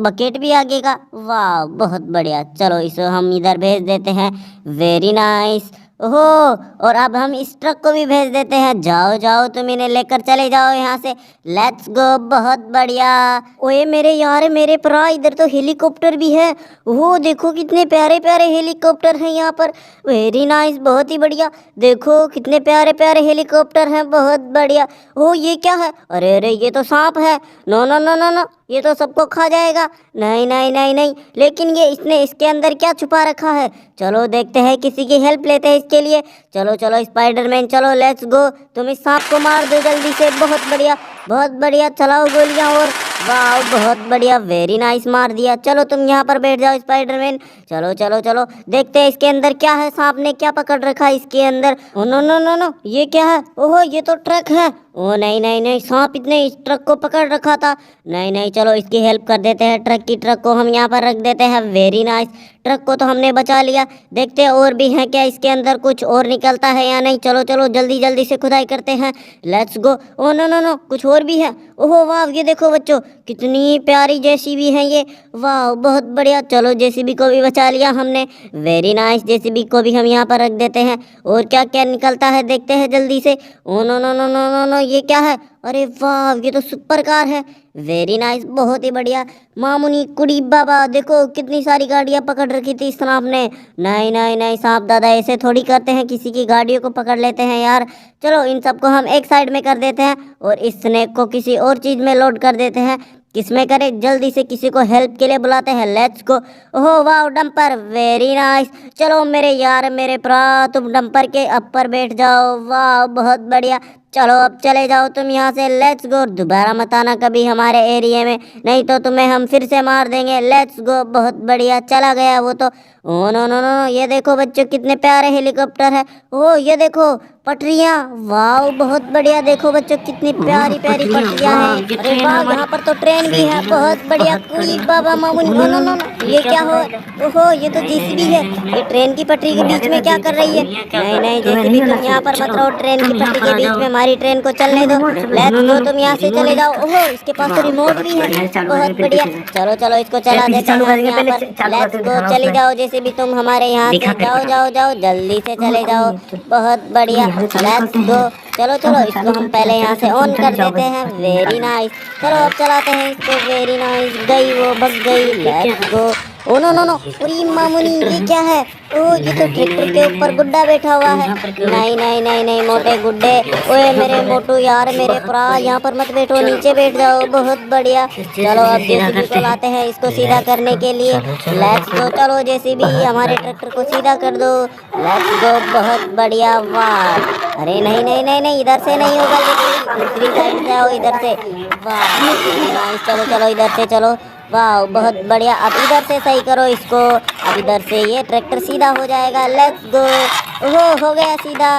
Bucket भी आगे का, वाह बहुत बढ़िया। चलो इसे हम इधर भेज देते हैं, वेरी नाइस। ओहो, और अब हम इस ट्रक को भी भेज देते हैं, जाओ जाओ तुम इन्हें लेकर चले जाओ यहाँ से, लेट्स गो, बहुत बढ़िया। ओए मेरे यार मेरे भरा, इधर तो हेलीकॉप्टर भी है। ओह देखो कितने प्यारे प्यारे हेलीकॉप्टर हैं यहाँ पर, वेरी नाइस, बहुत ही बढ़िया। देखो कितने प्यारे प्यारे हेलीकॉप्टर हैं, बहुत बढ़िया। ओह ये क्या है, अरे अरे ये तो सांप है, no no no no no, ये तो सबको खा जाएगा, नहीं नहीं नहीं नहीं। लेकिन ये इसने इसके अंदर क्या छुपा रखा है, चलो देखते हैं, किसी की हेल्प लेते हैं इसके लिए। चलो चलो स्पाइडरमैन, चलो लेट्स गो, तुम इस सांप को मार दो जल्दी से, बहुत बढ़िया बहुत बढ़िया, चलाओ गोलियां, और वाह बहुत बढ़िया, वेरी नाइस, मार दिया। चलो तुम यहाँ पर बैठ जाओ स्पाइडरमैन, चलो चलो चलो देखते हैं इसके अंदर क्या है, सांप ने क्या पकड़ रखा है इसके अंदर। Oh no no no no, ये क्या है, ओहो ये तो ट्रक है। ओ नहीं नहीं नहीं, सांप इतने इस ट्रक को पकड़ रखा था, नहीं नहीं, चलो इसकी हेल्प कर देते हैं, ट्रक को हम यहाँ पर रख देते हैं, वेरी नाइस। ट्रक को तो हमने बचा लिया, देखते हैं और भी है क्या इसके अंदर, कुछ और निकलता है या नहीं। चलो चलो जल्दी जल्दी से खुदाई करते हैं, let's go. Oh no no no, कुछ और भी है, ओहो वाह, ये देखो बच्चों कितनी प्यारी जेसीबी है ये, वाह बहुत बढ़िया। चलो जेसीबी को भी बचा लिया हमने, वेरी नाइस, जेसीबी को भी हम यहाँ पर रख देते हैं, और क्या क्या निकलता है देखते हैं जल्दी से। Oh no no no no no no, ये क्या है, अरे वाह ये तो सुपर कार है, वेरी नाइस, बहुत ही बढ़िया। मामुनी कुड़ी बाबा, देखो कितनी सारी गाड़ियां पकड़ रखी थी इस सांप ने, नहीं नहीं नहीं, सांप दादा ऐसे थोड़ी करते हैं, किसी की गाड़ियों को पकड़ लेते हैं यार। चलो इन सबको हम एक साइड में कर देते हैं, और इस स्नेक को किसी और चीज़ में लोड कर देते हैं, किसमें करें, जल्दी से किसी को हेल्प के लिए बुलाते हैं, लेट्स गो। ओह वाह डंपर, वेरी नाइस, चलो मेरे यार मेरे भरा, तुम डंपर के ऊपर बैठ जाओ, वाह बहुत बढ़िया। चलो अब चले जाओ तुम यहाँ से, लेट्स गो, दोबारा मत आना कभी हमारे एरिया में, नहीं तो तुम्हें हम फिर से मार देंगे, लेट्स गो, बहुत बढ़िया, चला गया वो तो। ओ नो नो नो, ये देखो बच्चों कितने प्यारे हेलीकॉप्टर है, ओ ये देखो पटरियाँ, वाह बहुत बढ़िया, देखो बच्चों कितनी प्यारी प्यारी पटरियाँ हैं, अरे वाह यहाँ पर तो ट्रेन भी है, बहुत बढ़िया। कुली बाबा मामुन, नो नो नो, ये क्या हो, ओहो ये तो जेसीबी है, ये ट्रेन की पटरी के बीच में क्या कर रही है, नहीं नहीं जेसीबी तुम यहाँ पर मत रहो, ट्रेन की पटरी के बीच में हमारी ट्रेन को चलने दो, लेट्स गो, तुम यहाँ से चले जाओ। ओहो इसके पास तो रिमोट भी है, बहुत बढ़िया, चलो चलो इसको चला देते हैं यहाँ पर, लेट्स गो, चली जाओ जैसे भी तुम हमारे यहाँ से, जाओ जाओ जाओ जल्दी से चले जाओ, बहुत बढ़िया, लेट्स गो। चलो चलो इसको हम पहले यहाँ से ऑन कर देते हैं, वेरी नाइस, चलो अब चलाते हैं इसको, वेरी नाइस, गई वो, भग गई, let's go. Oh no no no, पूरी मामुनी, ये क्या है, ओ ये तो ट्रैक्टर के ऊपर गुड्डा बैठा हुआ है, नहीं नहीं नहीं नहीं मोटे गुड्डे, ओए मेरे मोटू यार मेरे भरा, यहाँ पर मत बैठो, नीचे बैठ जाओ, बहुत बढ़िया। चलो अब जेसीबी को लाते हैं इसको सीधा करने के लिए, लेट्स गो, चलो जेसीबी हमारे ट्रैक्टर को सीधा कर दो, लेट्स गो, बहुत बढ़िया, वाह, अरे नहीं नहीं नहीं नहीं, इधर से नहीं होगा, दूसरी साइड से आओ, इधर से, वाह, चलो चलो इधर से चलो, वाह बहुत बढ़िया, अब इधर से सही करो इसको, अब इधर से ये ट्रैक्टर सीधा हो जाएगा, लेट्स गो, ओहो हो गया सीधा,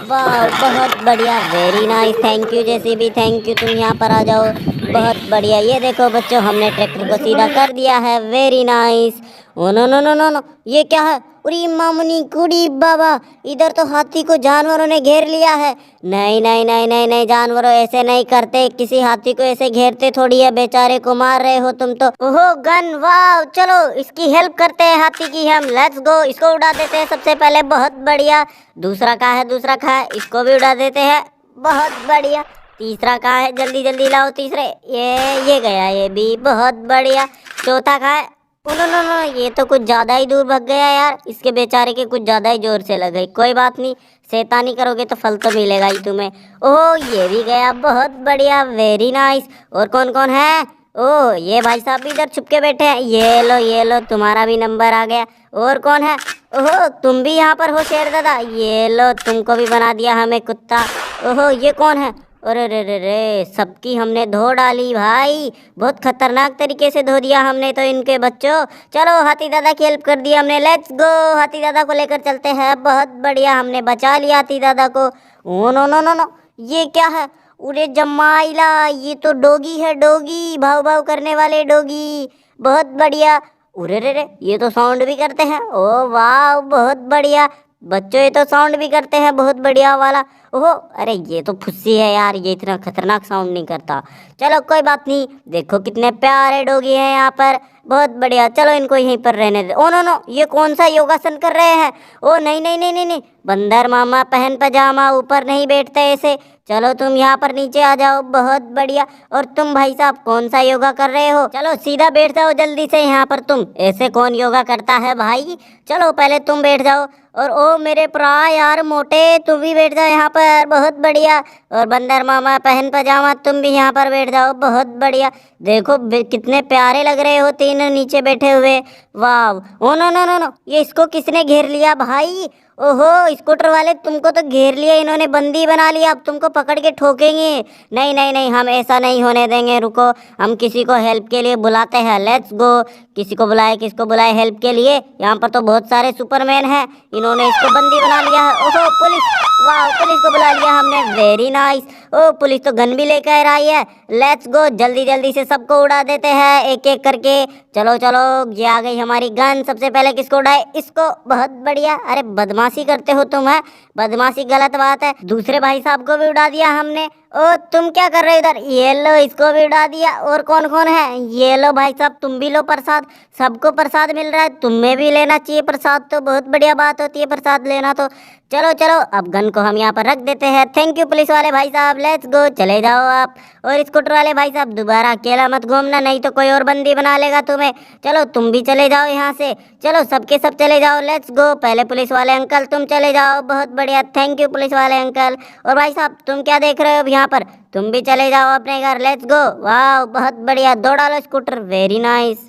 वाह बहुत बढ़िया, very nice, thank you JCB, thank you, तुम यहाँ पर आ जाओ, बहुत बढ़िया। ये देखो बच्चों हमने ट्रैक्टर को सीधा कर दिया है, very nice. Oh no no no no no, ये क्या है, उरी मामुनी कुड़ी बाबा, इधर तो हाथी को जानवरों ने घेर लिया है, नहीं नहीं नहीं नहीं नहीं, जानवरों ऐसे नहीं करते, किसी हाथी को ऐसे घेरते थोड़ी है, बेचारे को मार रहे हो तुम तो। ओहो गन, वाह, चलो इसकी हेल्प करते हैं हाथी की हम, लेट्स गो, इसको उड़ा देते हैं सबसे पहले, बहुत बढ़िया। दूसरा कहाँ है, दूसरा कहाँ है, इसको भी उड़ा देते हैं, बहुत बढ़िया। तीसरा कहाँ है, जल्दी जल्दी लाओ तीसरे, ये गया, ये भी बहुत बढ़िया। चौथा कहाँ है, नो नो नो, ये तो कुछ ज्यादा ही दूर भाग गया यार, इसके बेचारे के कुछ ज्यादा ही जोर से लग गई, कोई बात नहीं, शैतानी करोगे तो फल तो मिलेगा ही तुम्हें। ओह ये भी गया, बहुत बढ़िया, वेरी नाइस। और कौन कौन है, ओह ये भाई साहब भी इधर छुप के बैठे हैं, ये लो तुम्हारा भी नंबर आ गया। और कौन है, ओहो तुम भी यहाँ पर हो शेर दादा, ये लो तुमको भी बना दिया हमें कुत्ता। ओहो ये कौन है, अरे रे रे रे, सबकी हमने धो डाली भाई, बहुत खतरनाक तरीके से धो दिया हमने तो इनके बच्चों। चलो हाथी दादा की हेल्प कर दी हमने, लेट्स गो, हाथी दादा को लेकर चलते हैं, बहुत बढ़िया, हमने बचा लिया हाथी दादा को। Oh no no no no, ये क्या है, उरे जमाइला, ये तो डोगी है, डोगी, भाव भाव करने वाले डोगी, बहुत बढ़िया। उरे रे रे, ये तो साउंड भी करते हैं, ओ वाह बहुत बढ़िया, बच्चों ये तो साउंड भी करते हैं बहुत बढ़िया वाला। ओहो, अरे ये तो फुस्सी है यार, ये इतना खतरनाक साउंड नहीं करता। चलो कोई बात नहीं, देखो कितने प्यारे डॉगी हैं यहाँ पर, बहुत बढ़िया। चलो इनको यहीं पर रहने दे। ओ नो नो, ये कौन सा योगासन कर रहे हैं? ओ नहीं नहीं नहीं नहीं नहीं, बंदर मामा पहन पजामा, ऊपर नहीं बैठते ऐसे। चलो तुम यहाँ पर नीचे आ जाओ, बहुत बढ़िया। और तुम भाई साहब कौन सा योगा कर रहे हो? चलो सीधा बैठ जाओ जल्दी से यहाँ पर। तुम ऐसे कौन योगा करता है भाई? चलो पहले तुम बैठ जाओ। और ओ मेरे प्रा यार मोटे, तुम भी बैठ जाओ यहाँ पर, बहुत बढ़िया। और बंदर मामा पहन पजामा, तुम भी यहाँ पर बैठ जाओ, बहुत बढ़िया। देखो कितने प्यारे लग रहे हो तीनों नीचे बैठे हुए। वाह, oh no no no no, ये इसको किसने घेर लिया भाई? ओहो, स्कूटर वाले तुमको तो घेर लिया इन्होंने, बंदी बना लिया, अब तुमको पकड़ के ठोकेंगे। नहीं नहीं नहीं, हम ऐसा नहीं होने देंगे, रुको, हम किसी को हेल्प के लिए बुलाते हैं, लेट्स गो। किसी को बुलाए, किसको बुलाए हेल्प के लिए? यहाँ पर तो बहुत सारे सुपरमैन हैं, इन्होंने इसको बंदी बना लिया है। ओहो पुलिस, वाह पुलिस को बुला लिया हमने, वेरी नाइस। ओ पुलिस तो गन भी लेकर आई है, लेट्स गो, जल्दी जल्दी से सबको उड़ा देते हैं एक एक करके। चलो चलो, ये आ गई हमारी गन। सबसे पहले किसको उड़ाए? इसको, बहुत बढ़िया। अरे बदमाशी करते हो तुम, है बदमाशी गलत बात है। दूसरे भाई साहब को भी उड़ा दिया हमने। ओ तुम क्या कर रहे हो इधर? ये लो, इसको भी उड़ा दिया। और कौन कौन है? ये लो भाई साहब, तुम भी लो प्रसाद, सबको प्रसाद मिल रहा है, तुम्हें भी लेना चाहिए प्रसाद, तो बहुत बढ़िया बात होती है प्रसाद लेना तो। चलो चलो, अब गन को हम यहाँ पर रख देते हैं। थैंक यू पुलिस वाले भाई साहब, लेट्स गो, चले जाओ आप। और स्कूटर वाले भाई साहब दोबारा अकेला मत घूमना, नहीं तो कोई और बंदी बना लेगा तुम्हें। चलो तुम भी चले जाओ यहाँ से, चलो सबके सब चले जाओ, लेट्स गो। पहले पुलिस वाले अंकल तुम चले जाओ, बहुत बढ़िया, थैंक यू पुलिस वाले अंकल। और भाई साहब तुम क्या देख रहे हो यहाँ पर? तुम भी चले जाओ अपने घर, लेट्स गो। वाह बहुत बढ़िया, दौड़ा लो स्कूटर, वेरी नाइस।